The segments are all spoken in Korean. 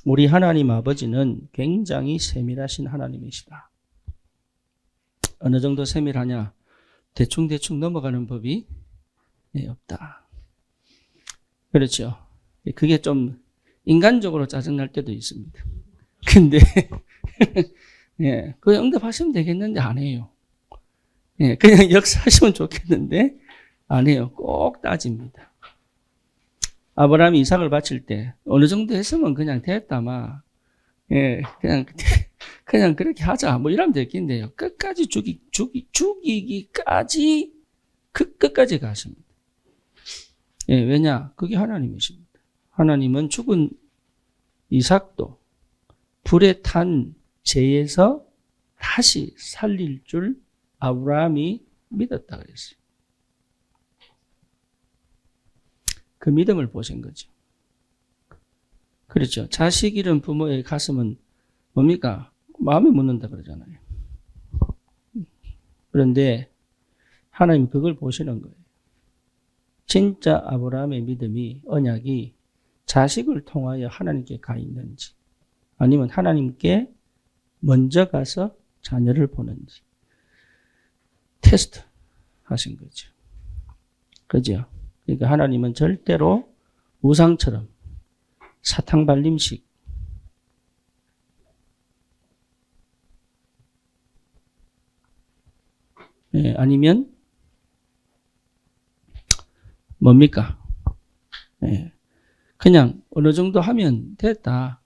우리 하나님 아버지는 굉장히 세밀하신 하나님이시다. 어느 정도 세밀하냐? 대충 넘어가는 법이 없다. 그렇죠. 그게 좀 인간적으로 짜증날 때도 있습니다. 근데 예, 그 응답하시면 되겠는데 안 해요. 예, 그냥 역사하시면 좋겠는데 안 해요. 꼭 따집니다. 아브라함이 이삭을 바칠 때 어느 정도 했으면 그냥 됐다마. 예, 그냥 그렇게 하자. 뭐 이러면 됐겠는데요. 끝까지 죽이기까지 끝까지 가십니다. 예, 왜냐? 그게 하나님이십니다. 하나님은 죽은 이삭도 불에 탄 재에서 다시 살릴 줄 아브라함이 믿었다 그랬어요. 그 믿음을 보신 거죠. 그렇죠. 자식 잃은 부모의 가슴은 뭡니까? 마음이 묻는다 그러잖아요. 그런데 하나님이 그걸 보시는 거예요. 진짜 아브라함의 믿음이, 언약이 자식을 통하여 하나님께 가 있는지, 아니면 하나님께 먼저 가서 자녀를 보는지 테스트 하신 거죠. 그죠? 그러니까 하나님은 절대로 우상처럼 사탕발림식 아니면 뭡니까? 그냥 어느 정도 하면 됐다.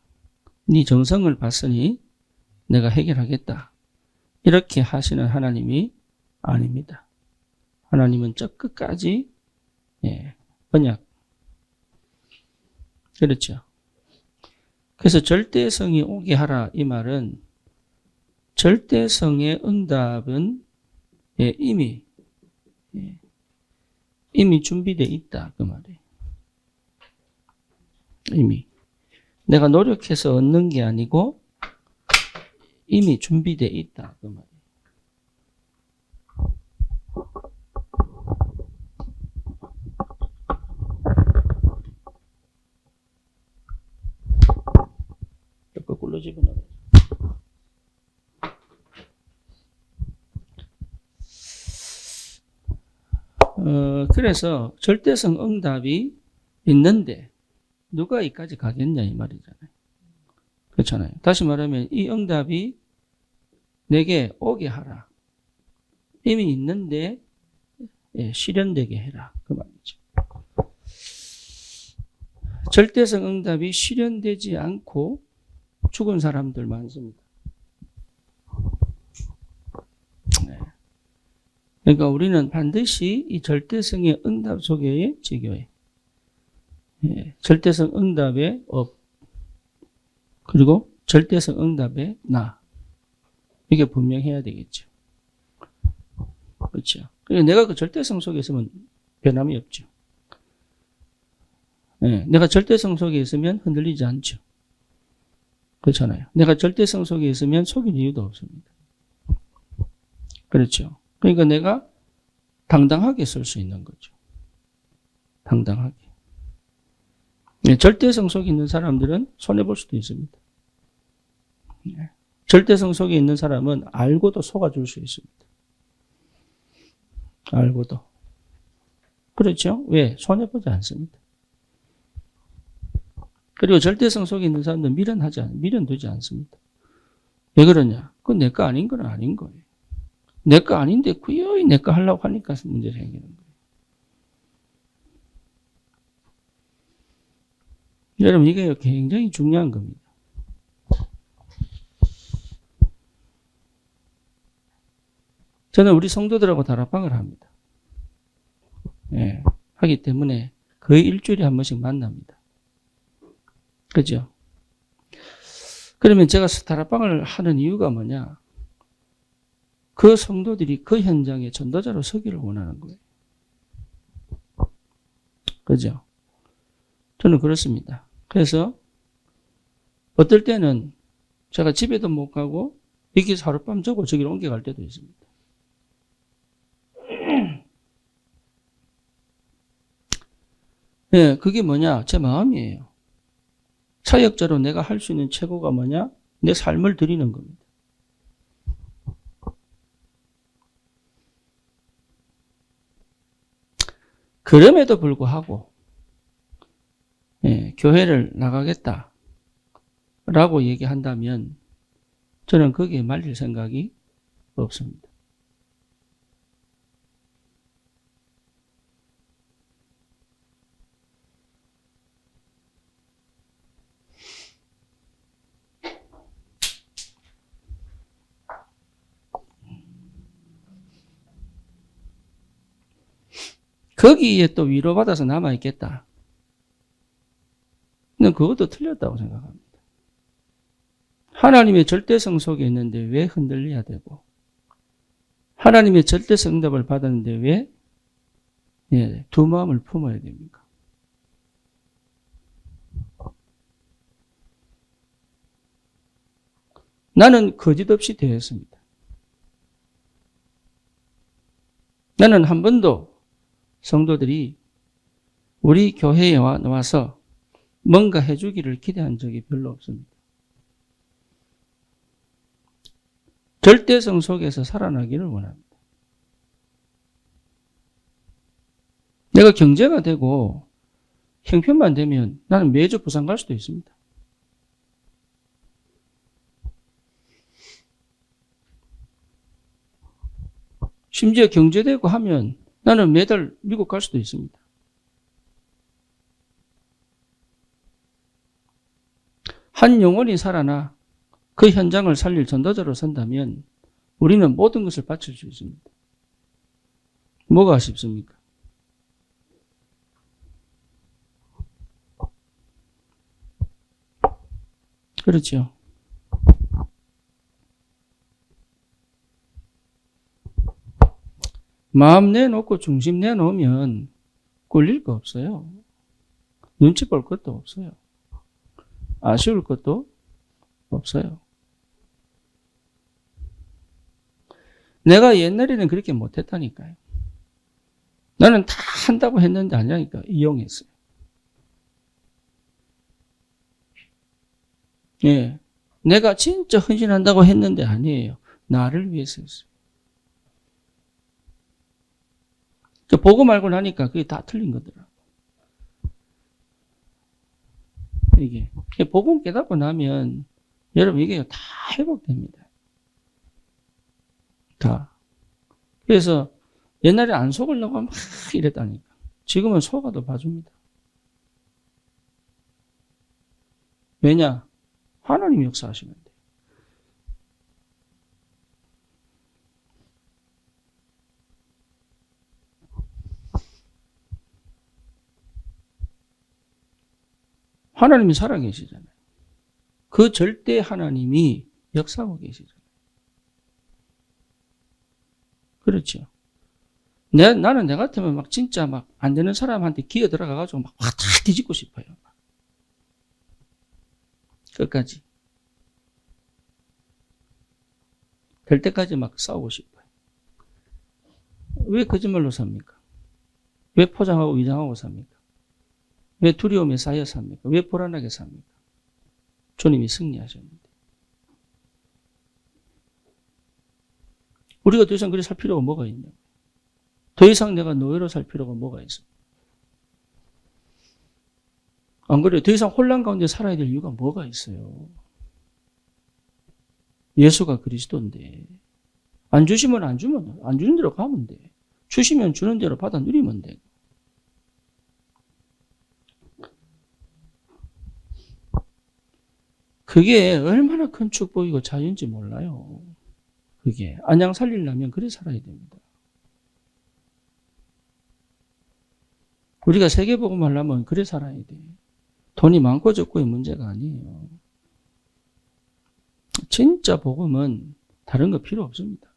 네 정성을 봤으니 내가 해결하겠다. 이렇게 하시는 하나님이 아닙니다. 하나님은 저 끝까지 언약. 그렇죠. 그래서 절대성이 오게 하라 이 말은 절대성의 응답은 이미 준비되어 있다 그 말이에요. 이미 내가 노력해서 얻는 게 아니고 이미 준비되어 있다 그 말이에요. 거꾸로 집어넣어요. 그래서 절대성 응답이 있는데 누가 이까지 가겠냐 이 말이잖아요. 그렇잖아요. 다시 말하면 이 응답이 내게 오게 하라. 이미 있는데 실현되게 해라. 그 말이죠. 절대성 응답이 실현되지 않고 죽은 사람들 많습니다. 그러니까 우리는 반드시 이 절대성의 응답 속에 지교해. 절대성 응답의 업, 그리고 절대성 응답의 나. 이게 분명해야 되겠죠. 그렇죠. 그러니까 내가 그 절대성 속에 있으면 변함이 없죠. 내가 절대성 속에 있으면 흔들리지 않죠. 그렇잖아요. 내가 절대성 속에 있으면 속일 이유도 없습니다. 그렇죠. 그러니까 내가 당당하게 쓸 수 있는 거죠. 당당하게. 절대성 속에 있는 사람들은 손해볼 수도 있습니다. 절대성 속에 있는 사람은 알고도 속아줄 수 있습니다. 알고도. 그렇죠? 왜? 손해보지 않습니다. 그리고 절대성 속에 있는 사람들은 미련되지 않습니다. 왜 그러냐? 그건 내 거 아닌 건 아닌 거예요. 내 거 아닌데 구여이 내 거 하려고 하니까 문제가 생기는 거예요. 여러분 이게 굉장히 중요한 겁니다. 저는 우리 성도들하고 다락방을 합니다. 하기 때문에 거의 일주일에 한 번씩 만납니다. 그죠? 그러면 제가 다락방을 하는 이유가 뭐냐? 그 성도들이 그 현장에 전도자로 서기를 원하는 거예요. 그죠? 저는 그렇습니다. 그래서 어떨 때는 제가 집에도 못 가고 여기서 하룻밤 자고 저기로 옮겨갈 때도 있습니다. 그게 뭐냐? 제 마음이에요. 사역자로 내가 할 수 있는 최고가 뭐냐? 내 삶을 드리는 겁니다. 그럼에도 불구하고 교회를 나가겠다라고 얘기한다면 저는 거기에 말릴 생각이 없습니다. 거기에 또 위로받아서 남아있겠다. 근데 그것도 틀렸다고 생각합니다. 하나님의 절대성 속에 있는데 왜 흔들려야 되고, 하나님의 절대성 응답을 받았는데 왜 두 마음을 품어야 됩니까? 나는 거짓 없이 대했습니다. 나는 한 번도 성도들이 우리 교회에 와서 뭔가 해주기를 기대한 적이 별로 없습니다. 절대성 속에서 살아나기를 원합니다. 내가 경제가 되고 형편만 되면 나는 매주 부산 갈 수도 있습니다. 심지어 경제되고 하면 나는 매달 미국 갈 수도 있습니다. 한 영혼이 살아나 그 현장을 살릴 전도자로 선다면 우리는 모든 것을 바칠 수 있습니다. 뭐가 아쉽습니까? 그렇죠. 마음 내놓고 중심 내놓으면 꿀릴 거 없어요. 눈치 볼 것도 없어요. 아쉬울 것도 없어요. 내가 옛날에는 그렇게 못했다니까요. 나는 다 한다고 했는데 아니라니까. 이용했어요. 예. 내가 진짜 헌신한다고 했는데 아니에요. 나를 위해서 했어요. 보고 말고 나니까 그게 다 틀린 거더라. 이게. 복음 깨닫고 나면 여러분 이게 다 회복됩니다. 다. 그래서 옛날에 안 속으려고 막 이랬다니까. 지금은 속아도 봐줍니다. 왜냐? 하나님이 역사하시면 돼요. 하나님이 살아계시잖아요. 그 절대 하나님이 역사하고 계시잖아요. 그렇죠. 나는 내 같으면 막 진짜 막 안 되는 사람한테 기어 들어가가지고 막 다 뒤집고 싶어요. 끝까지. 될 때까지 막 싸우고 싶어요. 왜 거짓말로 삽니까? 왜 포장하고 위장하고 삽니까? 왜 두려움에 쌓여 삽니까? 왜 불안하게 삽니까? 주님이 승리하셨는데. 우리가 더 이상 그렇게 살 필요가 뭐가 있냐? 더 이상 내가 노예로 살 필요가 뭐가 있어? 안 그래요? 더 이상 혼란 가운데 살아야 될 이유가 뭐가 있어요? 예수가 그리스도인데. 안 주시면 안 주면, 안 주는 대로 가면 돼. 주시면 주는 대로 받아 누리면 돼. 그게 얼마나 큰 축복이고 자유인지 몰라요. 그게. 안양 살리려면 그래 살아야 됩니다. 우리가 세계복음 하려면 그래 살아야 돼. 돈이 많고 적고의 문제가 아니에요. 진짜 복음은 다른 거 필요 없습니다.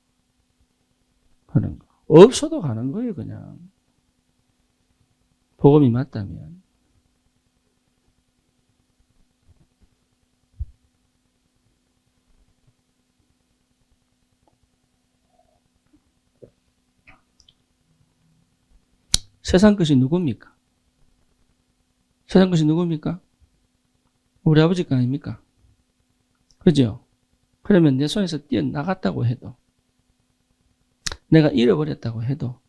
하는 거. 없어도 가는 거예요, 그냥. 복음이 맞다면. 세상 것이 누굽니까? 세상 것이 누굽니까? 우리 아버지가 아닙니까? 그죠? 그러면 내 손에서 뛰어나갔다고 해도, 내가 잃어버렸다고 해도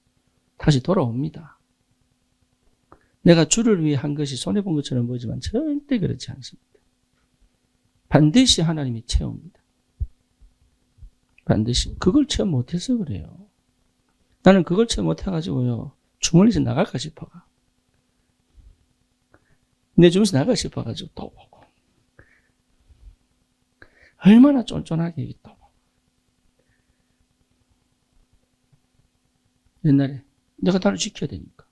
다시 돌아옵니다. 내가 주를 위해 한 것이 손해본 것처럼 보이지만 절대 그렇지 않습니다. 반드시 하나님이 채웁니다. 반드시. 그걸 체험 못해서 그래요. 나는 그걸 체험 못해가지고요, 주머니에서 나갈까 싶어가. 내 주머니에서 나갈까 싶어가지고 또 보고. 얼마나 쫀쫀하게 또 보고. 옛날에 내가 나를 지켜야 되니까.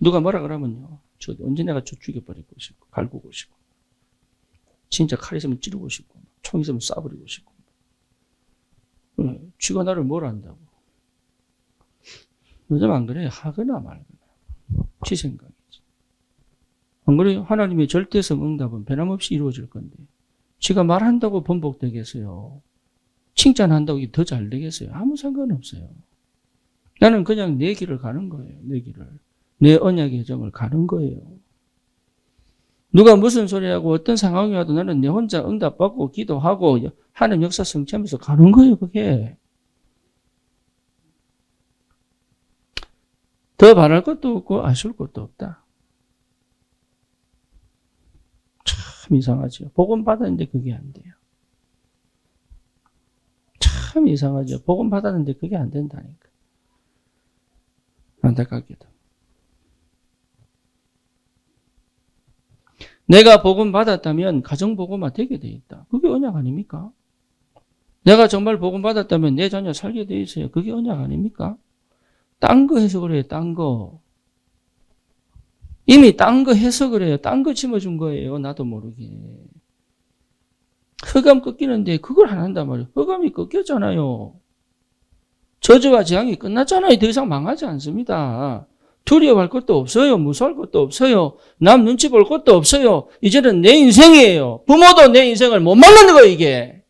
누가 뭐라 그러면요, 저 언제 내가 저 죽여버리고 싶고, 갈구고 싶고, 진짜 칼 있으면 찌르고 싶고, 총 있으면 쏴버리고 싶고. 쥐가 나를 뭘 안다고. 요즘 안 그래요. 하거나 말거나. 지 생각이지. 안 그래요? 하나님의 절대성 응답은 변함없이 이루어질 건데, 지가 말한다고 번복되겠어요? 칭찬한다고 더 잘 되겠어요? 아무 상관없어요. 나는 그냥 내 길을 가는 거예요. 내 길을. 내 언약의 정을 가는 거예요. 누가 무슨 소리하고 어떤 상황이 와도 나는 내 혼자 응답받고 기도하고 하나님 역사 성취하면서 가는 거예요. 그게. 더 바랄 것도 없고 아쉬울 것도 없다. 참 이상하죠. 복음 받았는데 그게 안 돼요. 참 이상하죠. 복음 받았는데 그게 안 된다니까. 안타깝게도. 내가 복음 받았다면 가정복음화 되게 돼 있다. 그게 언약 아닙니까? 내가 정말 복음 받았다면 내 자녀 살게 돼 있어요. 그게 언약 아닙니까? 딴 거 해서 그래요. 딴 거. 이미 딴 거 해서 그래요. 딴 거 심어준 거예요. 나도 모르게. 흑암 꺾이는데 그걸 안 한단 말이에요. 흑암이 꺾였잖아요. 저주와 재앙이 끝났잖아요. 더 이상 망하지 않습니다. 두려워할 것도 없어요. 무서워할 것도 없어요. 남 눈치 볼 것도 없어요. 이제는 내 인생이에요. 부모도 내 인생을 못 막는 거예요, 이게.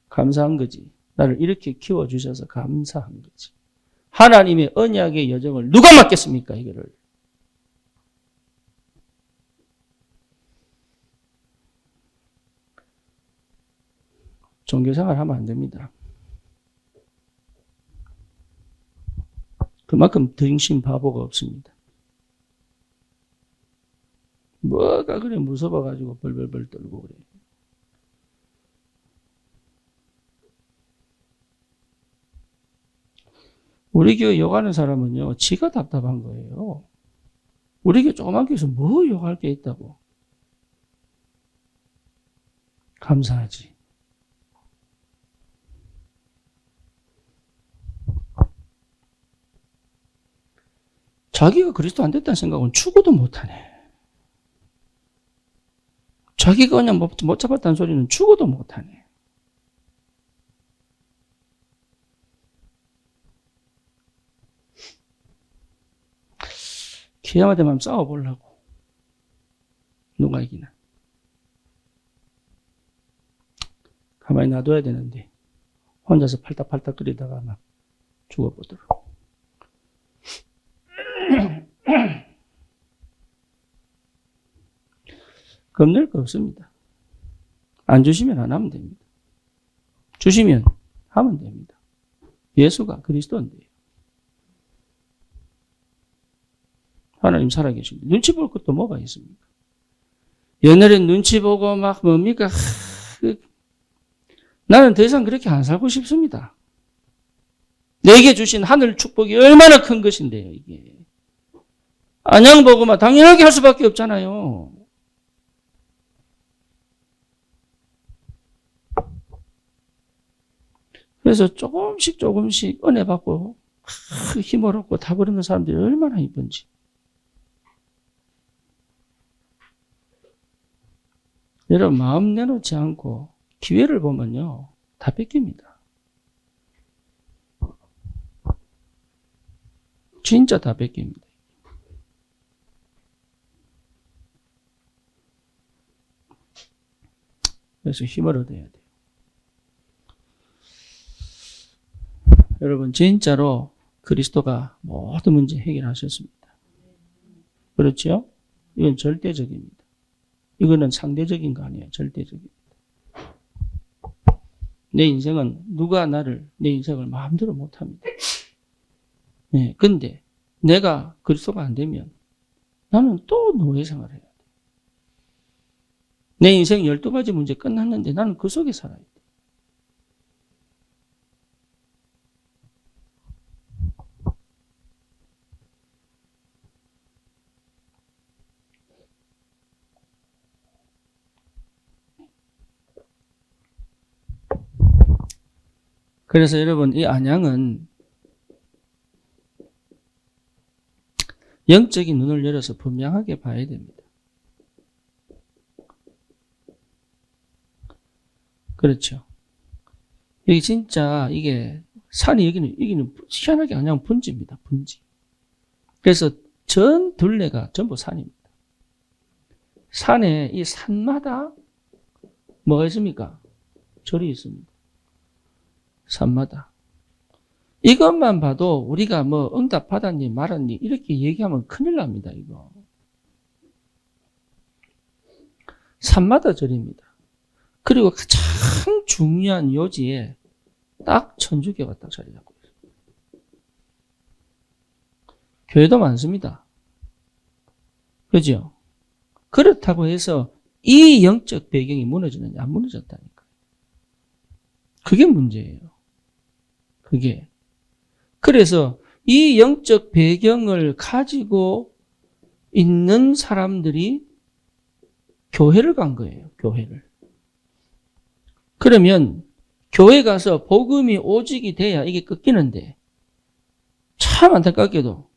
감사한 거지. 나를 이렇게 키워주셔서 감사한 거지. 하나님의 언약의 여정을 누가 맡겠습니까, 이거를. 종교생활 하면 안 됩니다. 그만큼 등신 바보가 없습니다. 뭐가 그래 무서워가지고 벌벌벌 떨고 그래. 우리 교회 욕하는 사람은요, 지가 답답한 거예요. 우리 교회 조그만 교회에서 뭐 욕할 게 있다고. 감사하지. 자기가 그리스도 안 됐다는 생각은 죽어도 못하네. 자기가 그냥 못 잡았다는 소리는 죽어도 못하네. 기회만 되면 싸워보려고. 누가 이기나. 가만히 놔둬야 되는데 혼자서 팔딱팔딱 끓이다가 막 죽어보도록. 겁낼 거 없습니다. 안 주시면 안 하면 됩니다. 주시면 하면 됩니다. 예수가 그리스도인데요. 하나님 살아계십니다. 눈치 볼 것도 뭐가 있습니까? 옛날엔 눈치 보고 막 뭡니까? 나는 더 이상 그렇게 안 살고 싶습니다. 내게 주신 하늘 축복이 얼마나 큰 것인데요, 이게. 안양 보고만 당연하게 할 수밖에 없잖아요. 그래서 조금씩 은혜 받고 힘을 얻고 다 버리는 사람들이 얼마나 이쁜지. 여러분 마음 내놓지 않고 기회를 보면요 다 뺏깁니다. 진짜 다 뺏깁니다. 그래서 힘을 얻어야 돼요. 여러분 진짜로 그리스도가 모든 문제 해결하셨습니다. 그렇죠? 이건 절대적입니다. 이거는 상대적인 거 아니에요. 절대적입니다. 내 인생은 누가 내 인생을 마음대로 못합니다. 네, 근데 내가 그리스도가 안 되면 나는 또 노예 생활을 해야 돼. 내 인생 12가지 문제 끝났는데 나는 그 속에 살아야 돼. 그래서 여러분, 이 안양은 영적인 눈을 열어서 분명하게 봐야 됩니다. 그렇죠. 여기 진짜 이게 산이 여기는 희한하게 안양 분지입니다. 분지. 그래서 전 둘레가 전부 산입니다. 산에 이 산마다 뭐가 있습니까? 절이 있습니다. 산마다. 이것만 봐도 우리가 뭐 응답 받았니 말았니 이렇게 얘기하면 큰일 납니다. 이거. 산마다 절입니다. 그리고 가장 중요한 요지에 딱 천주교가 딱 자리 잡고 있어요. 교회도 많습니다. 그죠? 그렇다고 해서 이 영적 배경이 무너지느냐 안 무너졌다니까요. 그게 문제예요. 그게. 그래서 이 영적 배경을 가지고 있는 사람들이 교회를 간 거예요. 교회를. 그러면 교회 가서 복음이 오직이 돼야 이게 꺾이는데 참 안타깝게도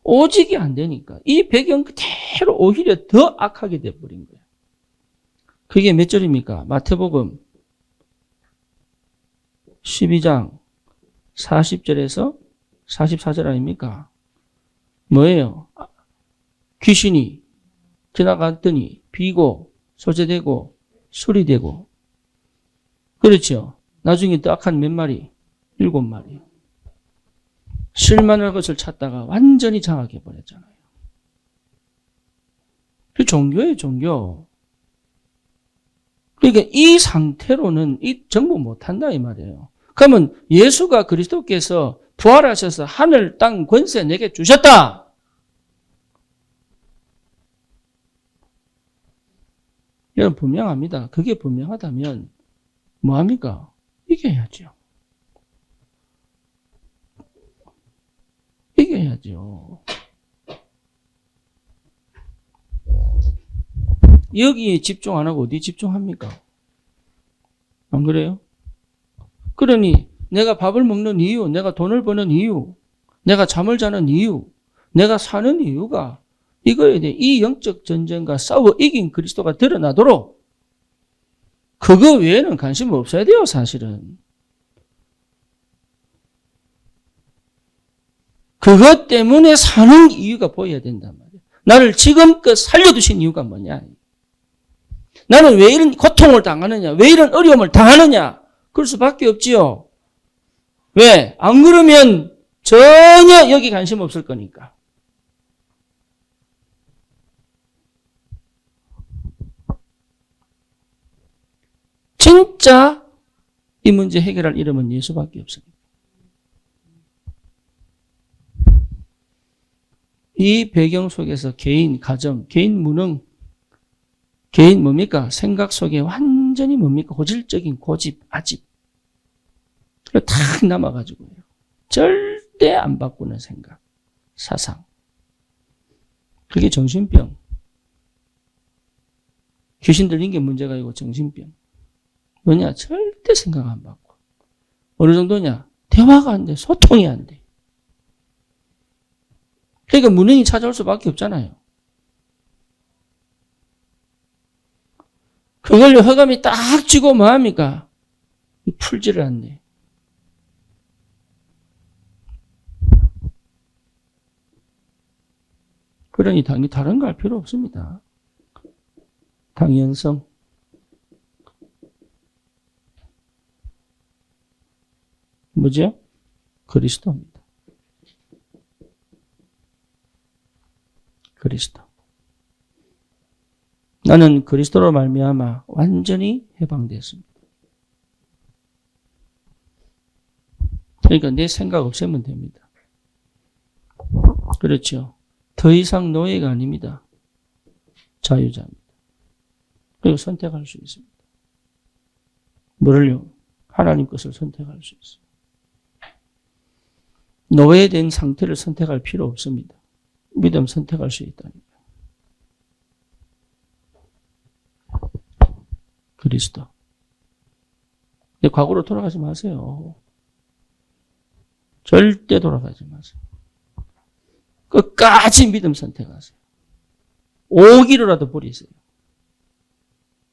오직이 안 되니까 이 배경 그대로 오히려 더 악하게 돼버린 거예요. 그게 몇 절입니까? 마태복음 12장 40절에서 44절 아닙니까? 뭐예요? 귀신이 지나갔더니 비고 소재되고 술이 되고 그렇죠. 나중에 또 악한 몇 마리? 7마리. 실만할 것을 찾다가 완전히 장악해버렸잖아요. 그 종교예요, 종교. 그러니까 이 상태로는 이 정복 못한다 이 말이에요. 그러면 예수가 그리스도께서 부활하셔서 하늘 땅 권세 내게 주셨다. 이건 분명합니다. 그게 분명하다면 뭐합니까? 이겨야죠. 이겨야죠. 여기에 집중 안 하고 어디 집중합니까? 안 그래요? 그러니 내가 밥을 먹는 이유, 내가 돈을 버는 이유, 내가 잠을 자는 이유, 내가 사는 이유가 이거에 대해 이 영적 전쟁과 싸워 이긴 그리스도가 드러나도록 그거 외에는 관심 없어야 돼요, 사실은. 그것 때문에 사는 이유가 보여야 된단 말이에요. 나를 지금껏 살려두신 이유가 뭐냐. 나는 왜 이런 고통을 당하느냐, 왜 이런 어려움을 당하느냐. 그럴 수밖에 없지요. 왜? 안 그러면 전혀 여기 관심 없을 거니까. 진짜 이 문제 해결할 이름은 예수밖에 없습니다. 이 배경 속에서 개인, 가정, 개인 무능, 개인 뭡니까? 생각 속에 완전히 뭡니까? 고질적인 고집, 아집. 탁 남아가지고요. 절대 안 바꾸는 생각, 사상. 그게 정신병. 귀신 들린 게 문제가 아니고 정신병. 뭐냐? 절대 생각 안 바꿔. 어느 정도냐? 대화가 안 돼. 소통이 안 돼. 그러니까 무능이 찾아올 수밖에 없잖아요. 그걸 허감이 딱 쥐고 뭐합니까? 풀지를 않네. 그러니 당연히 다른 거 할 필요 없습니다. 당연성. 뭐죠? 그리스도입니다. 그리스도. 나는 그리스도로 말미암아 완전히 해방되었습니다. 그러니까 내 생각 없애면 됩니다. 그렇죠. 더 이상 노예가 아닙니다. 자유자입니다. 그리고 선택할 수 있습니다. 뭐를요? 하나님 것을 선택할 수 있어요. 노예된 상태를 선택할 필요 없습니다. 믿음 선택할 수 있다니까. 그리스도. 근데 과거로 돌아가지 마세요. 절대 돌아가지 마세요. 끝까지 믿음 선택하세요. 오기로라도 버리세요.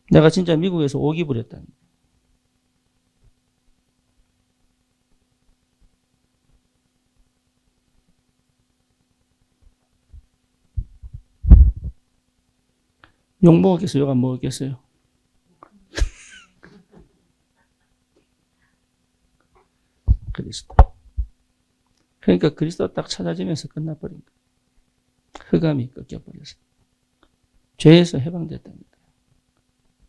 내가 진짜 미국에서 오기 부렸다니까. 욕 먹었겠어요? 욕 안 먹었겠어요? 그리스도. 그러니까 그리스도 딱 찾아지면서 끝나버린 거예요. 흑암이 꺾여버렸어요. 죄에서 해방됐답니다.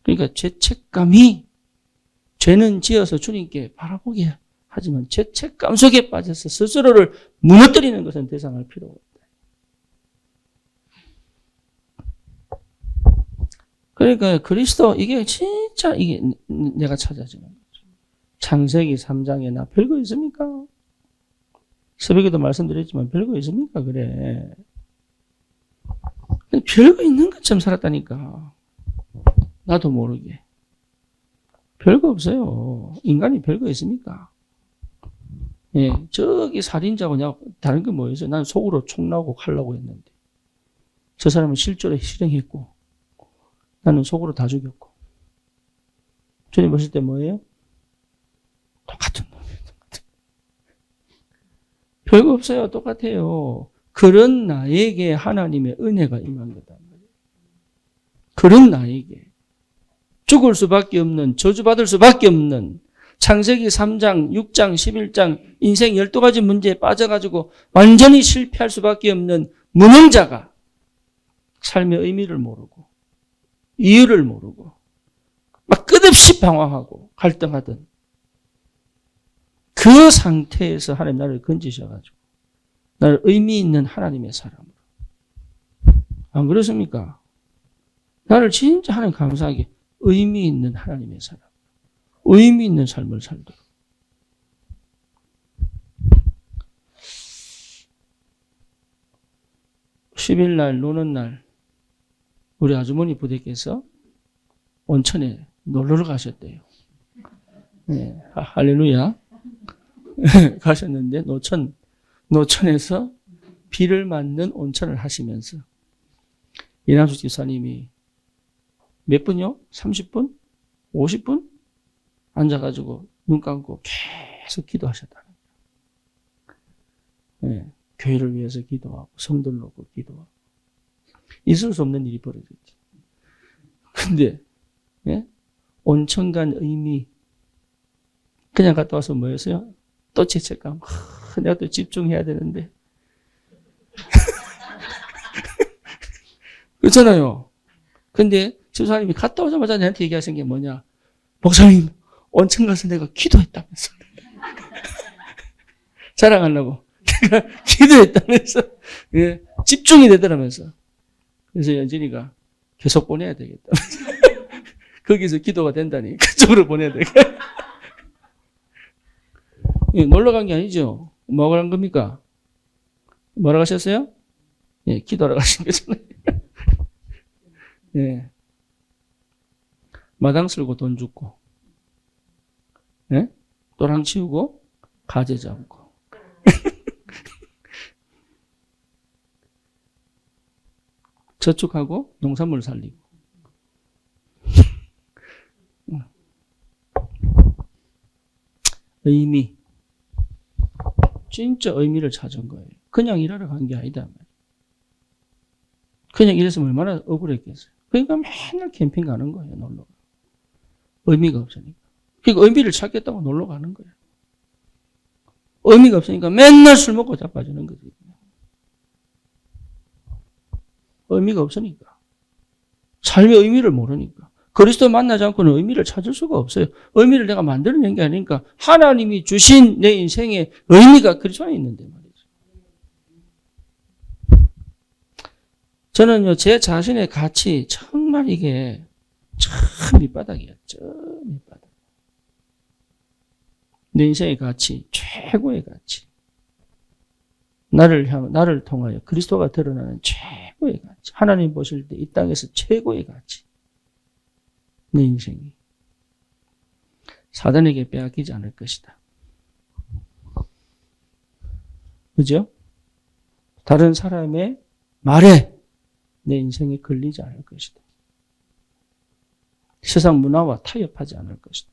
그러니까 죄책감이 죄는 지어서 주님께 바라보게 하지만 죄책감 속에 빠져서 스스로를 무너뜨리는 것은 더 이상 할 필요가 없다. 그러니까 그리스도 이게 진짜 이게 내가 찾아지는 거죠. 창세기 3장에 나 별거 있습니까? 새벽에도 말씀드렸지만 별거 있습니까? 그래. 별거 있는 것처럼 살았다니까. 나도 모르게. 별거 없어요. 인간이 별거 있습니까? 예, 저기 살인자고 내가 다른 게 뭐였어요? 난 속으로 총 나오고 칼 나오고 했는데. 저 사람은 실제로 실행했고, 나는 속으로 다 죽였고. 주님 보실 때 뭐예요? 똑같은 놈이에요. 별거 없어요. 똑같아요. 그런 나에게 하나님의 은혜가 임한 거다. 그런 나에게. 죽을 수밖에 없는, 저주받을 수밖에 없는 창세기 3장, 6장, 11장 인생 12가지 문제에 빠져가지고 완전히 실패할 수밖에 없는 무능자가 삶의 의미를 모르고 이유를 모르고 막 끝없이 방황하고 갈등하던 그 상태에서 하나님 나를 건지셔가지고 나를 의미 있는 하나님의 사람으로. 안 그렇습니까? 나를 진짜 하나님 감사하게 의미 있는 하나님의 사람. 의미 있는 삶을 살도록. (10일) 노는 날 우리 아주머니 부대께서 온천에 놀러 가셨대요. 네, 할렐루야. 가셨는데 노천에서 비를 맞는 온천을 하시면서 이남수 집사님이 몇 분요? 30분? 50분? 앉아가지고 눈 감고 계속 기도하셨다는 거예요. 네, 교회를 위해서 기도하고 성도를 놓고 기도하고 있을 수 없는 일이 벌어졌지. 근데 네? 온천 간 의미 그냥 갔다 와서 뭐였어요? 또 죄책감. 내가 또 집중해야 되는데. 그렇잖아요. 근데 집사님이 갔다 오자마자 내한테 얘기하신 게 뭐냐. 목사님, 온천 가서 내가 기도했다면서. 자랑하려고. 내가 기도했다면서. 예, 집중이 되더라면서. 그래서 연진이가 계속 보내야 되겠다면서. 거기서 기도가 된다니. 그쪽으로 보내야 되겠다. 예, 놀러 간 게 아니죠. 뭐하러 간 겁니까? 뭐하러 가셨어요? 예, 기도하러 가신 거잖아요. 예. 마당 쓸고 돈 줍고, 예? 또랑 치우고, 가재 잡고. 저축하고, 농산물 살리고. 의미. 진짜 의미를 찾은 거예요. 그냥 일하러 간 게 아니다. 그냥 일했으면 얼마나 억울했겠어요. 그러니까 맨날 캠핑 가는 거예요, 놀러. 의미가 없으니까. 그러니까 의미를 찾겠다고 놀러 가는 거예요. 의미가 없으니까 맨날 술 먹고 자빠지는 거지. 의미가 없으니까. 삶의 의미를 모르니까. 그리스도 만나지 않고는 의미를 찾을 수가 없어요. 의미를 내가 만들어낸 게 아니니까 하나님이 주신 내 인생의 의미가 그리스도 안에 있는데 말이죠. 저는요, 제 자신의 가치, 정말 이게 참 밑바닥이에요. 저 밑바닥. 내 인생의 가치, 최고의 가치. 나를 통하여 그리스도가 드러나는 최고의 가치. 하나님 보실 때 이 땅에서 최고의 가치. 내 인생이. 사단에게 빼앗기지 않을 것이다. 그죠? 다른 사람의 말에 내 인생이 걸리지 않을 것이다. 세상 문화와 타협하지 않을 것이다.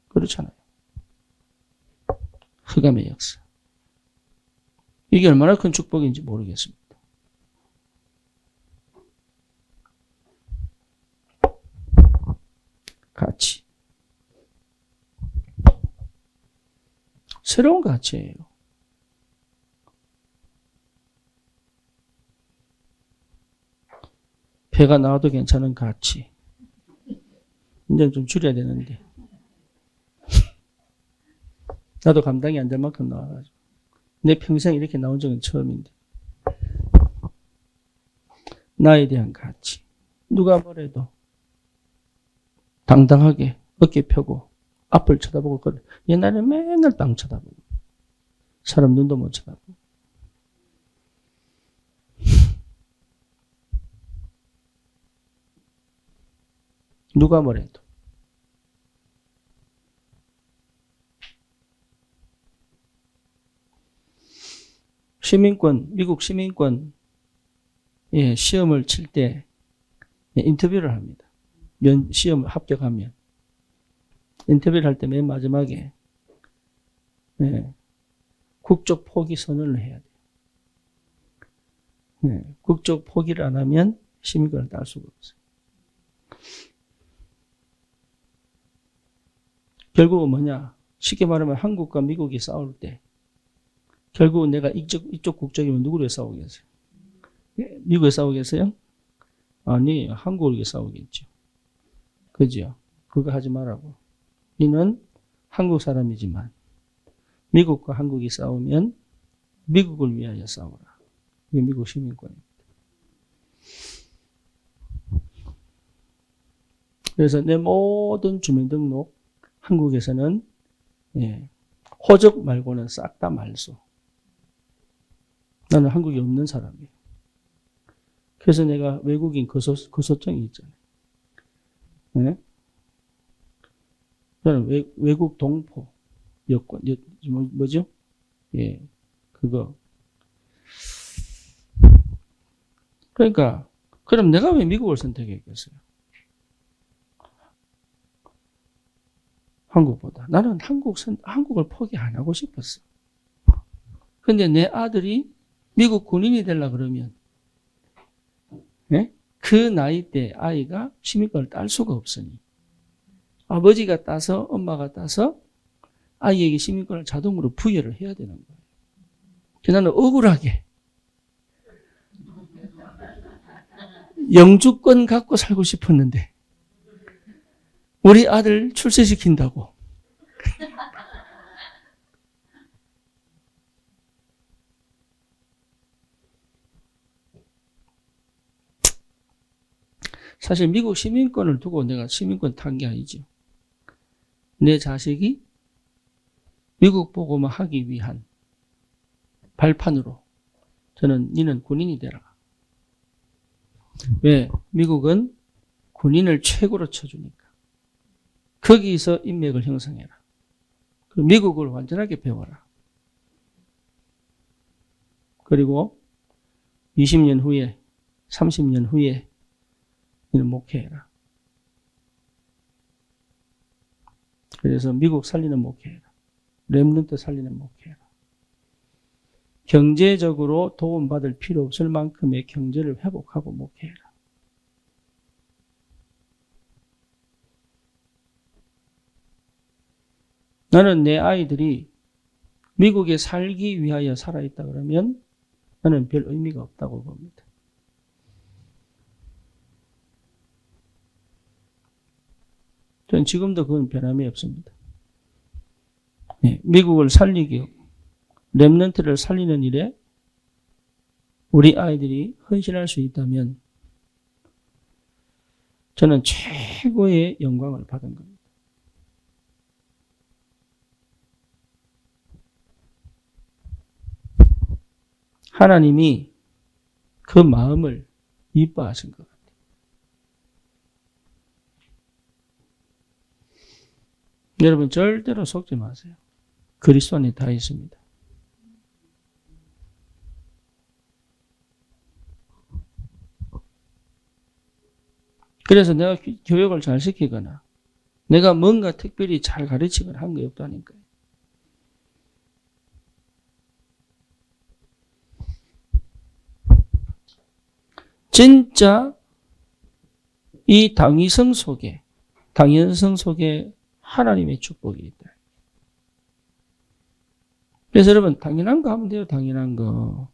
그렇잖아요. 흑암의 역사. 이게 얼마나 큰 축복인지 모르겠습니다. 가치. 새로운 가치예요. 배가 나와도 괜찮은 가치. 이제 좀 줄여야 되는데. 나도 감당이 안 될 만큼 나와가지고. 내 평생 이렇게 나온 적은 처음인데. 나에 대한 가치. 누가 뭐래도 당당하게 어깨 펴고 앞을 쳐다보고 그래. 옛날에 맨날 땅 쳐다보고 사람 눈도 못 쳐다보고. 누가 뭐래도. 시민권, 미국 시민권 시험을 칠 때 인터뷰를 합니다. 시험 합격하면 인터뷰를 할 때 맨 마지막에 국적 포기 선언을 해야 돼요. 국적 포기를 안 하면 시민권을 딸 수가 없어요. 결국은 뭐냐? 쉽게 말하면 한국과 미국이 싸울 때 결국은 내가 이쪽 국적이면 누구를 싸우겠어요? 미국에 싸우겠어요? 아니, 한국에 싸우겠죠. 그죠? 그거 하지 말라고. 너는 한국 사람이지만 미국과 한국이 싸우면 미국을 위하여 싸우라. 이게 미국 시민권입니다. 그래서 내 모든 주민등록 한국에서는 호적 말고는 싹 다 말소. 나는 한국에 없는 사람이에요. 그래서 내가 외국인 거소증이 있잖아요. 네? 저는 외국 동포 여권, 뭐죠? 예, 그거. 그러니까, 그럼 내가 왜 미국을 선택했겠어요? 한국보다. 나는 한국을 포기 안 하고 싶었어. 근데 내 아들이 미국 군인이 되려고 그러면, 네? 그 나이 때 아이가 시민권을 딸 수가 없으니, 아버지가 따서, 엄마가 따서 아이에게 시민권을 자동으로 부여를 해야 되는 거예요. 그래서 나는 억울하게 영주권 갖고 살고 싶었는데, 우리 아들 출세시킨다고. 사실 미국 시민권을 두고 내가 시민권 탄 게 아니죠. 내 자식이 미국 보고만 하기 위한 발판으로 저는 니는 군인이 되라. 왜? 미국은 군인을 최고로 쳐주니까. 거기서 인맥을 형성해라. 미국을 완전하게 배워라. 그리고 20년 후에, 30년 후에 너는 목회해라. 그래서 미국 살리는 목회해라. 렘넌트 살리는 목회해라. 경제적으로 도움받을 필요 없을 만큼의 경제를 회복하고 목회해라. 나는 내 아이들이 미국에 살기 위하여 살아있다 그러면 나는 별 의미가 없다고 봅니다. 저는 지금도 그건 변함이 없습니다. 네, 미국을 살리기, 렘넌트를 살리는 일에 우리 아이들이 헌신할 수 있다면 저는 최고의 영광을 받은 겁니다. 하나님이 그 마음을 이뻐하신 것 같아요. 여러분 절대로 속지 마세요. 그리스도 안에 다 있습니다. 그래서 내가 교육을 잘 시키거나 내가 뭔가 특별히 잘 가르치거나 한 게 없다니까요. 진짜 이 당위성 속에 하나님의 축복이 있다. 그래서 여러분 당연한 거 하면 돼요. 당연한 거.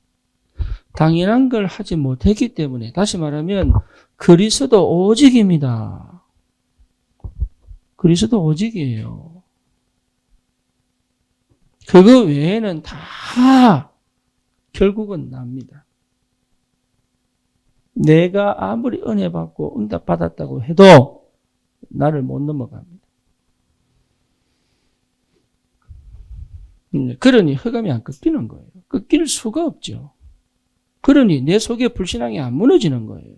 당연한 걸 하지 못했기 때문에 다시 말하면 그리스도 오직입니다. 그리스도 오직이에요. 그거 외에는 다 결국은 납니다. 내가 아무리 은혜 받고 응답 받았다고 해도 나를 못 넘어갑니다. 그러니 흑암이 안 꺾이는 거예요. 꺾일 수가 없죠. 그러니 내 속에 불신앙이 안 무너지는 거예요.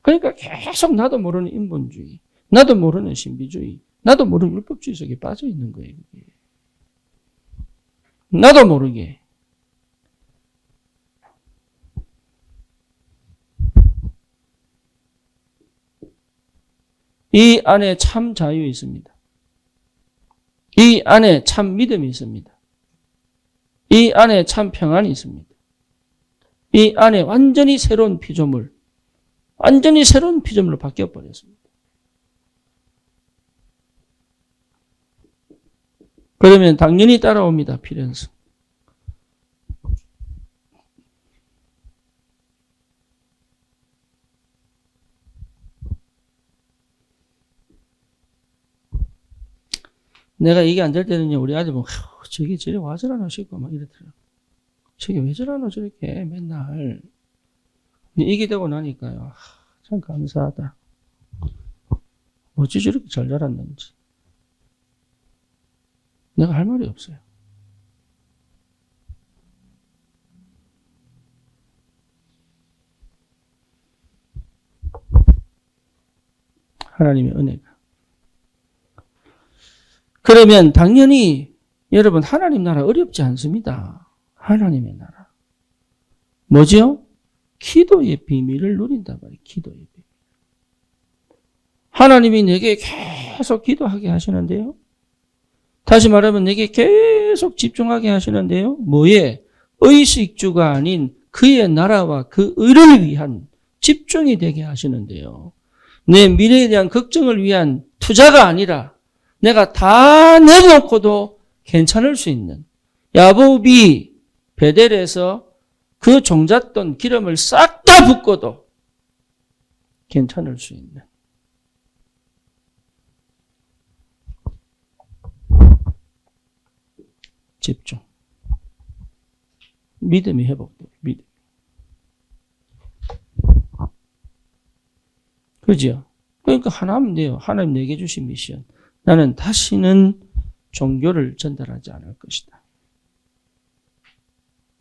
그러니까 계속 나도 모르는 인본주의, 나도 모르는 신비주의, 나도 모르는 율법주의 속에 빠져 있는 거예요. 나도 모르게. 이 안에 참 자유 있습니다. 이 안에 참 믿음이 있습니다. 이 안에 참 평안이 있습니다. 이 안에 완전히 새로운 피조물로 바뀌어버렸습니다. 그러면 당연히 따라옵니다. 필연성. 내가 이게 안 될 때는요, 우리 아들 보면, 저게 저래 와 저러나 싶고 막 이러더라고요. 저게 왜 저러나 저렇게 맨날. 이게 되고 나니까요, 참 감사하다. 어찌 저렇게 잘 자랐는지. 내가 할 말이 없어요. 하나님의 은혜가. 그러면 당연히 여러분 하나님 나라 어렵지 않습니다. 하나님의 나라. 뭐죠? 기도의 비밀을 누린다 말이에요. 기도의 비밀. 하나님이 내게 계속 기도하게 하시는데요. 다시 말하면 내게 계속 집중하게 하시는데요. 뭐에? 의식주가 아닌 그의 나라와 그 의를 위한 집중이 되게 하시는데요. 내 미래에 대한 걱정을 위한 투자가 아니라 내가 다 내놓고도 괜찮을 수 있는 야곱이 베델에서 그 종잣돈 기름을 싹 다 붓고도 괜찮을 수 있는 집중. 믿음이 회복돼요. 믿음. 그죠? 그러니까 하나 하면 돼요. 하나님 내게 주신 미션. 나는 다시는 종교를 전달하지 않을 것이다.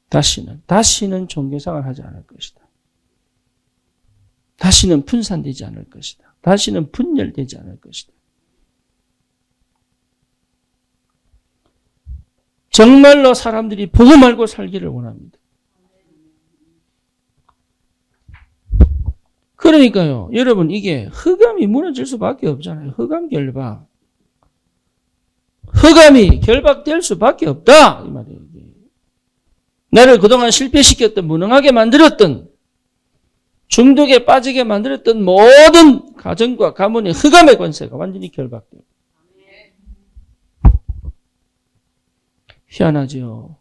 다시는 종교생활을 하지 않을 것이다. 다시는 분산되지 않을 것이다. 다시는 분열되지 않을 것이다. 정말로 사람들이 복음 알고 살기를 원합니다. 그러니까요, 여러분 이게 흑암이 무너질 수밖에 없잖아요. 흑암 결박. 흑암이 결박될 수밖에 없다. 이 말이에요. 나를 그동안 실패시켰던, 무능하게 만들었던, 중독에 빠지게 만들었던 모든 가정과 가문의 흑암의 권세가 완전히 결박돼요. 희한하죠.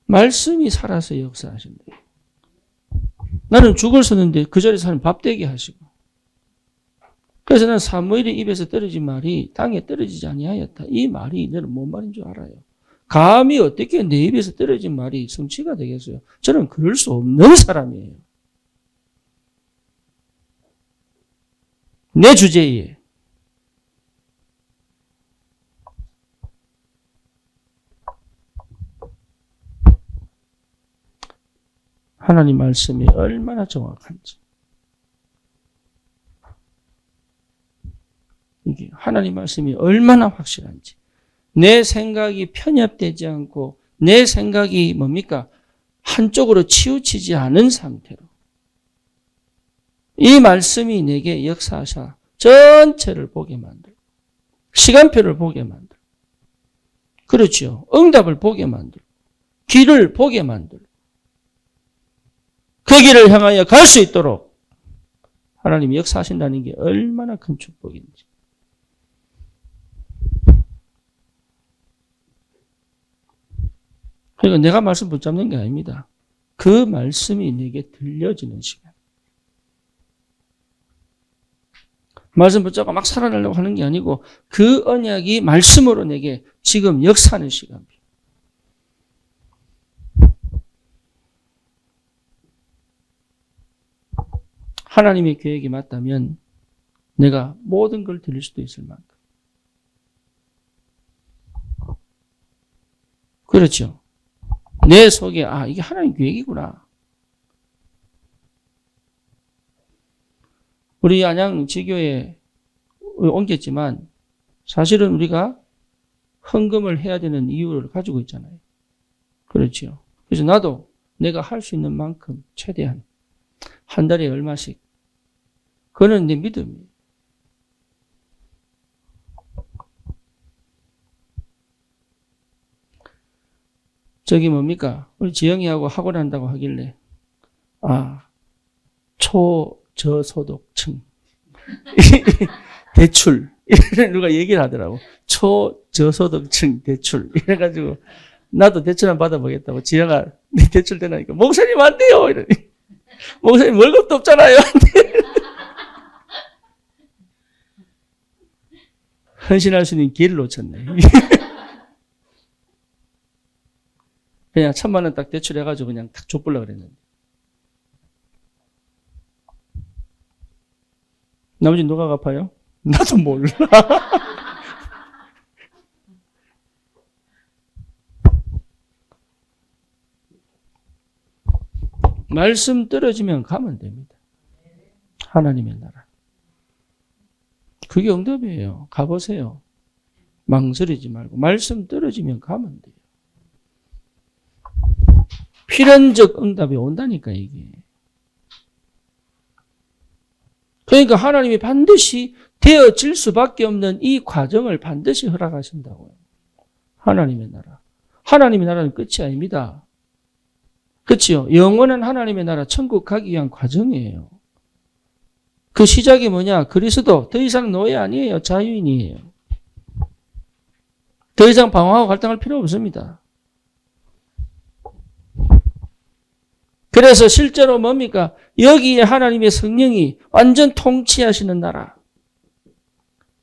말씀이 살아서 역사하신대요. 나는 죽을 섰는데 그 자리에 사람 밥 되게 하시고, 그래서 난 사무엘의 입에서 떨어진 말이 땅에 떨어지지 아니하였다. 이 말이 너는 뭔 말인 줄 알아요? 감히 어떻게 내 입에서 떨어진 말이 성취가 되겠어요? 저는 그럴 수 없는 사람이에요. 내 주제에. 하나님 말씀이 얼마나 정확한지. 이게 하나님 말씀이 얼마나 확실한지. 내 생각이 편협되지 않고 내 생각이 뭡니까? 한쪽으로 치우치지 않은 상태로. 이 말씀이 내게 역사하사 전체를 보게 만들고 시간표를 보게 만들고 그렇죠. 응답을 보게 만들고 길을 보게 만들고 그 길을 향하여 갈 수 있도록 하나님이 역사하신다는 게 얼마나 큰 축복인지. 그러니까 내가 말씀 붙잡는 게 아닙니다. 그 말씀이 내게 들려지는 시간. 말씀 붙잡고 막 살아내려고 하는 게 아니고 그 언약이 말씀으로 내게 지금 역사하는 시간. 하나님의 계획이 맞다면 내가 모든 걸 드릴 수도 있을 만큼. 그렇죠. 내 속에 이게 하나님 계획이구나. 우리 안양 지교에 옮겼지만 사실은 우리가 헌금을 해야 되는 이유를 가지고 있잖아요. 그렇죠. 그래서 나도 내가 할 수 있는 만큼 최대한 한 달에 얼마씩. 그거는 내 믿음이에요. 저기 뭡니까? 우리 지영이하고 학원 한다고 하길래 초저소득층 대출 누가 얘기를 하더라고. 초저소득층 대출 이래가지고 나도 대출 한번 받아보겠다고 지영아 내 대출 되나니까 목사님 안 돼요 이러니 목사님 월급도 없잖아요. 헌신할 수 있는 기회를 놓쳤네. 그냥 1,000만 원 딱 대출해가지고 그냥 딱 줘보려고 그랬는데. 나머지 누가 갚아요? 나도 몰라. 말씀 떨어지면 가면 됩니다. 하나님의 나라. 그게 응답이에요. 가보세요. 망설이지 말고 말씀 떨어지면 가면 돼요. 필연적 응답이 온다니까 이게. 그러니까 하나님이 반드시 되어질 수밖에 없는 이 과정을 반드시 허락하신다고요. 하나님의 나라. 하나님의 나라는 끝이 아닙니다. 그렇죠? 영원한 하나님의 나라 천국 가기 위한 과정이에요. 그 시작이 뭐냐? 그리스도. 더 이상 노예 아니에요. 자유인이에요. 더 이상 방황하고 갈등할 필요 없습니다. 그래서 실제로 뭡니까? 여기에 하나님의 성령이 완전 통치하시는 나라.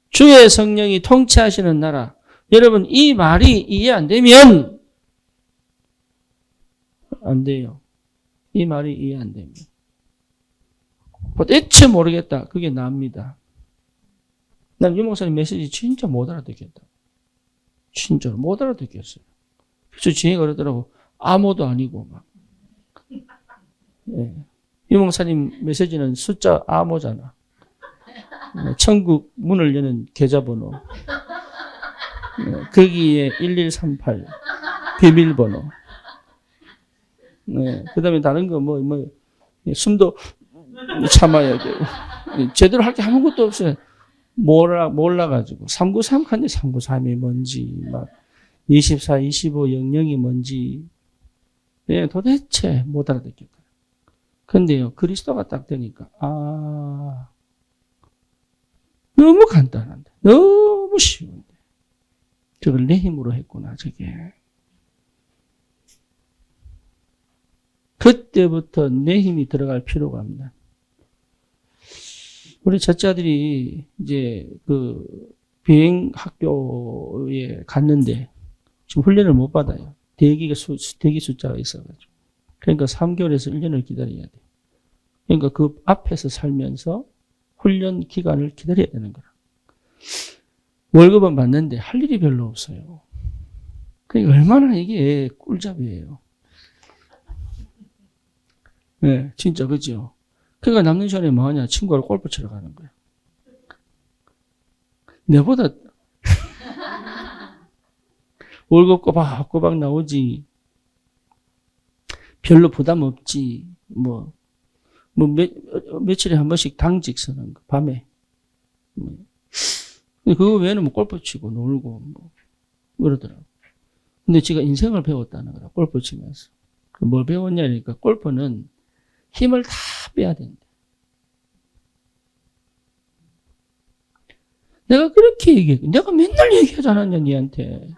주의 성령이 통치하시는 나라. 여러분, 이 말이 이해 안 되면 안 돼요. 이 말이 이해 안 되면. 도대체 모르겠다. 그게 납니다. 난 유 목사님 메시지 진짜 못 알아듣겠다. 진짜로 못 알아듣겠어요. 그래서 지혜가 그러더라고. 암호도 아니고 막. 예. 유 목사님 메시지는 숫자 암호잖아. 천국 문을 여는 계좌번호. 거기에 1138 비밀번호. 네. 그 다음에 다른 거 숨도 참아야 되고. 제대로 할 게 아무것도 없어요. 몰라가지고. 393 칸데 393이 뭔지, 24, 25, 00이 뭔지. 네, 도대체 못 알아듣겠다. 근데요, 그리스도가 딱 되니까, 너무 간단한데, 너무 쉬운데. 저걸 내 힘으로 했구나, 저게. 그때부터 내 힘이 들어갈 필요가 없나. 우리 첫째 아들이 이제 그 비행 학교에 갔는데 지금 훈련을 못 받아요. 대기 숫자가 있어가지고. 그러니까 3개월에서 1년을 기다려야 돼. 그러니까 그 앞에서 살면서 훈련 기간을 기다려야 되는 거라. 월급은 받는데 할 일이 별로 없어요. 그러니까 얼마나 이게 꿀잡이에요. 네, 진짜 그죠. 그러니까 남는 시간에 뭐 하냐? 친구하고 골프 치러 가는 거야. 내보다 월급 꼬박꼬박 나오지. 별로 부담 없지. 며칠에 한 번씩 당직 서는 거, 밤에. 그거 외에는 뭐 골프 치고 놀고, 그러더라고. 근데 지가 인생을 배웠다는 거야, 골프 치면서. 뭘 배웠냐니까, 골프는 힘을 다 빼야 된다. 내가 그렇게 얘기해. 내가 맨날 얘기하지 않았냐, 니한테.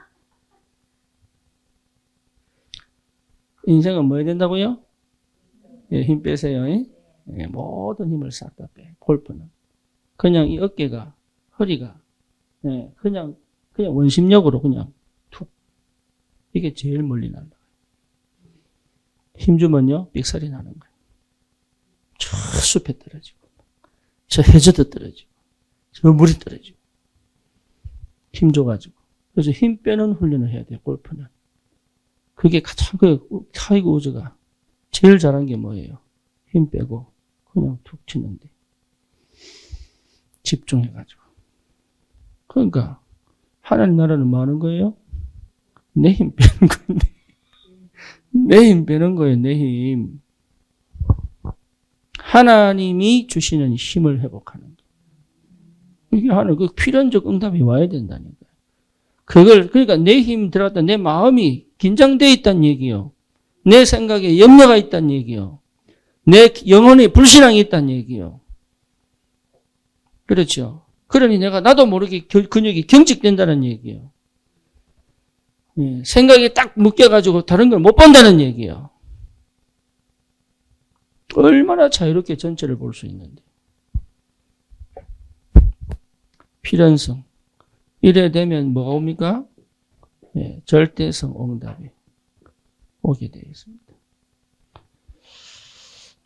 인생은 뭐 해야 된다고요? 예, 힘 빼세요. 예, 모든 힘을 싹 다 빼. 골프는. 그냥 이 어깨가, 허리가, 예, 그냥 원심력으로 그냥 툭. 이게 제일 멀리 날라. 힘주면요, 삑살이 나는 거예요. 저 숲에 떨어지고, 저 해저도 떨어지고, 저 물이 떨어지고. 힘 줘가지고. 그래서 힘 빼는 훈련을 해야 돼요, 골프는. 그게 가장 타이거 우즈가 제일 잘한 게 뭐예요? 힘 빼고 그냥 툭 치는데. 집중해가지고. 그러니까 하나님 나라는 뭐 하는 거예요? 내 힘 빼는 건데. 내 힘 빼는 거예요, 내 힘. 하나님이 주시는 힘을 회복하는 거예요. 이게 하는 그 필연적 응답이 와야 된다니까요. 그러니까 내 힘 들어갔다 내 마음이 긴장되어 있다는 얘기요. 내 생각에 염려가 있다는 얘기요. 내 영혼에 불신앙이 있다는 얘기요. 그렇죠. 그러니 나도 모르게 근육이 경직된다는 얘기요. 예, 생각이 딱 묶여가지고 다른 걸 못 본다는 얘기요. 얼마나 자유롭게 전체를 볼 수 있는데. 필연성. 이래 되면 뭐가 옵니까? 예, 절대성 응답이 오게 되어 있습니다.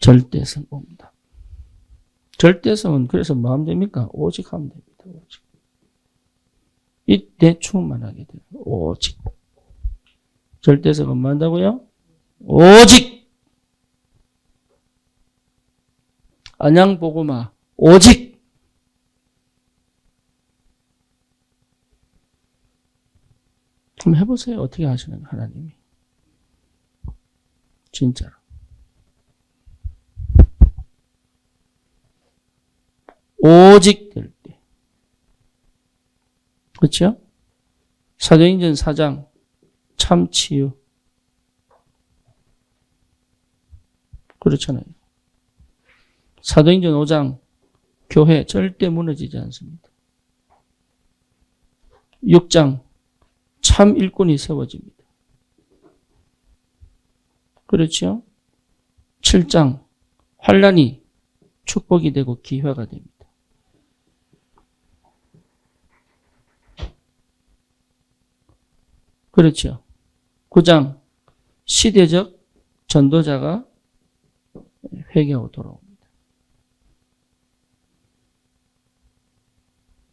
절대성 응답. 절대성은 그래서 뭐 하면 됩니까? 오직 하면 됩니다. 오직. 이때 충만하게 돼요. 오직. 절대성은 뭐 한다고요? 오직. 안양보고마 오직. 한번 해보세요. 어떻게 하시는 하나님이. 진짜로. 오직 될 때. 그렇죠? 사도행전 4장 참치유. 그렇잖아요. 사도행전 5장 교회 절대 무너지지 않습니다. 6장 참 일꾼이 세워집니다. 그렇죠? 7장 환난이 축복이 되고 기회가 됩니다. 그렇죠? 9장 시대적 전도자가 회개하고 돌아옵니다.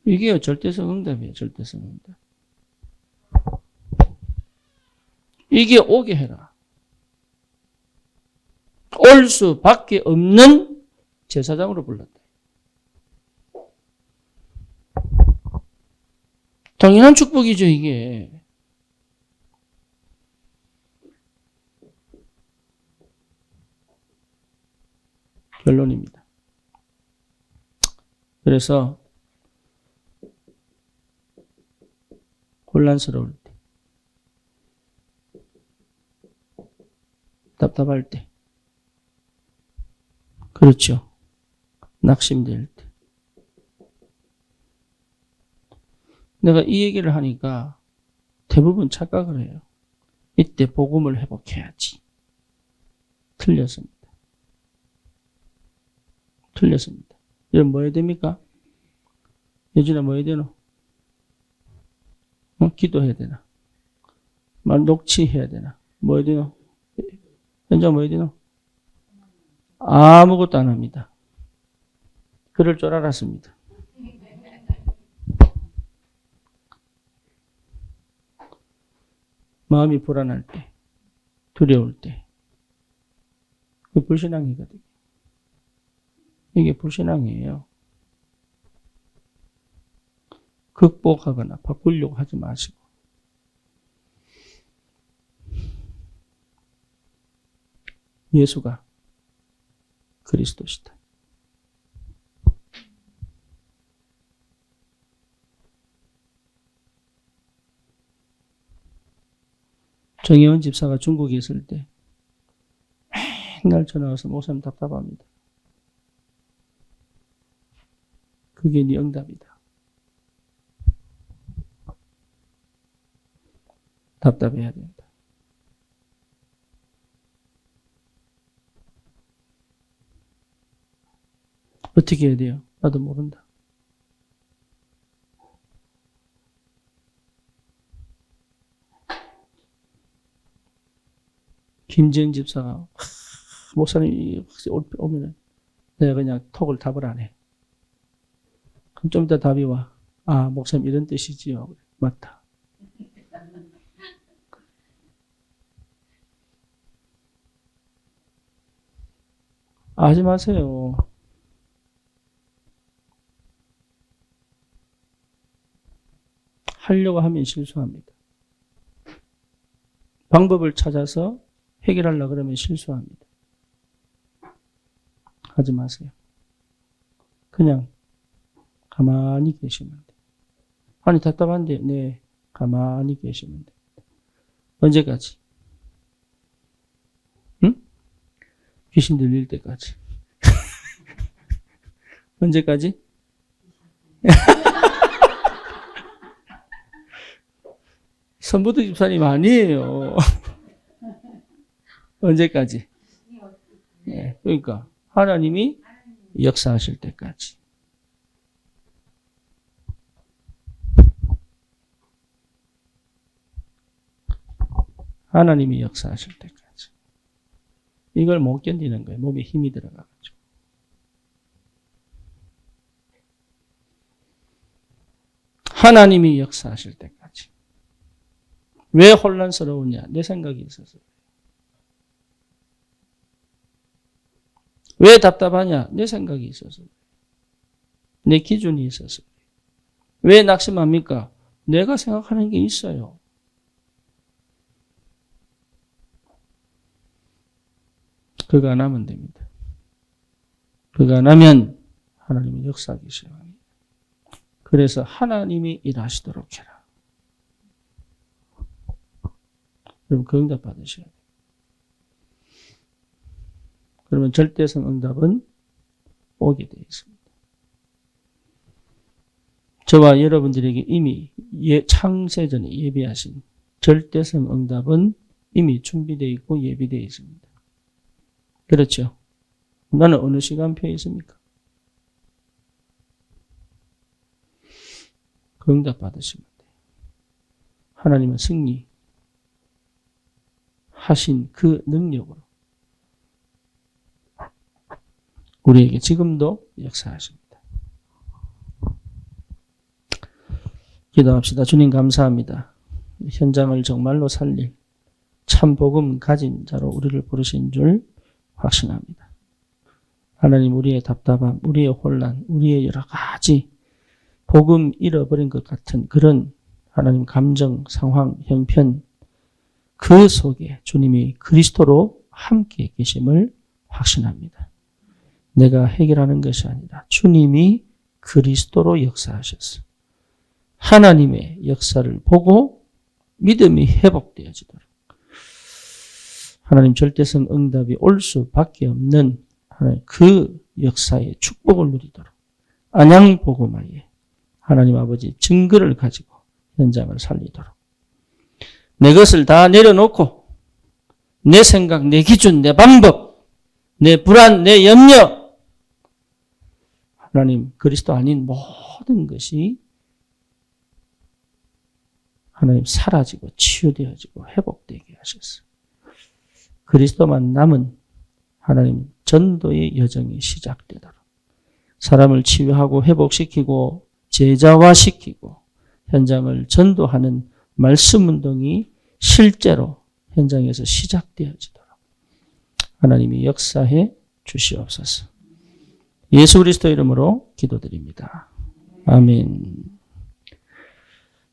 이게 절대성 응답이에요. 절대성 응답. 이게 오게 해라. 올 수밖에 없는 제사장으로 불렀다. 당연한 축복이죠, 이게. 결론입니다. 그래서 혼란스러울 때, 답답할 때, 그렇죠. 낙심될 때. 내가 이 얘기를 하니까 대부분 착각을 해요. 이때 복음을 회복해야지. 틀렸습니다. 틀렸습니다. 이런 뭐 해야 됩니까? 예준아 뭐 해야 되노? 기도해야 되나? 녹취해야 되나? 뭐 해야 되노? 현장 뭐 해야 되노? 아무것도 안 합니다. 그럴 줄 알았습니다. 마음이 불안할 때, 두려울 때, 그 불신앙이거든요. 이게 불신앙이에요. 극복하거나 바꾸려고 하지 마시고. 예수가 그리스도시다. 정혜원 집사가 중국에 있을 때 맨날 전화 와서 목사님 답답합니다. 그게 네 응답이다. 답답해야 된다. 어떻게 해야 돼요? 나도 모른다. 김지영 집사가 목사님이 오면 내가 그냥 톡을 답을 안 해. 그럼 좀 이따 답이 와. 아, 목사님 이런 뜻이지요. 그래. 맞다. 하지 마세요. 하려고 하면 실수합니다. 방법을 찾아서 해결하려고 그러면 실수합니다. 하지 마세요. 그냥 가만히 계시면 돼요. 아니 답답한데 네 가만히 계시면 돼요. 언제까지? 응? 귀신 들릴 때까지. 언제까지? 선부도 집사님 아니에요. 언제까지? 네, 그러니까 하나님이 역사하실 때까지. 하나님이 역사하실 때까지. 이걸 못 견디는 거예요. 몸에 힘이 들어가가지고. 하나님이 역사하실 때까지. 왜 혼란스러우냐? 내 생각이 있어서. 왜 답답하냐? 내 생각이 있어서. 내 기준이 있어서. 왜 낙심합니까? 내가 생각하는 게 있어요. 그거 안 하면 됩니다. 그거 안 하면 하나님은 역사하기 시작합니다. 그래서 하나님이 일하시도록 해라. 그럼 그 응답 받으셔야 돼요. 그러면 절대성 응답은 오게 되어 있습니다. 저와 여러분들에게 이미 창세전에 예비하신 절대성 응답은 이미 준비되어 있고 예비되어 있습니다. 그렇죠? 나는 어느 시간표에 있습니까? 그 응답 받으시면 돼요. 하나님은 승리 하신 그 능력으로 우리에게 지금도 역사하십니다. 기도합시다. 주님 감사합니다. 현장을 정말로 살릴 참 복음 가진 자로 우리를 부르신 줄 확신합니다. 하나님 우리의 답답함, 우리의 혼란, 우리의 여러 가지 복음 잃어버린 것 같은 그런 하나님 감정, 상황, 형편 그 속에 주님이 그리스도로 함께 계심을 확신합니다. 내가 해결하는 것이 아니라 주님이 그리스도로 역사하셨어. 하나님의 역사를 보고 믿음이 회복되어지도록 하나님 절대성 응답이 올 수밖에 없는 하나님 그 역사의 축복을 누리도록 안양복음화에 하나님 아버지 증거를 가지고 현장을 살리도록 내 것을 다 내려놓고 내 생각, 내 기준, 내 방법, 내 불안, 내 염려 하나님 그리스도 아닌 모든 것이 하나님 사라지고 치유되어지고 회복되게 하셨어요. 그리스도만 남은 하나님 전도의 여정이 시작되도록 사람을 치유하고 회복시키고 제자화시키고 현장을 전도하는 말씀 운동이 실제로 현장에서 시작되어지도록 하나님이 역사해 주시옵소서. 예수 그리스도 이름으로 기도드립니다. 아멘.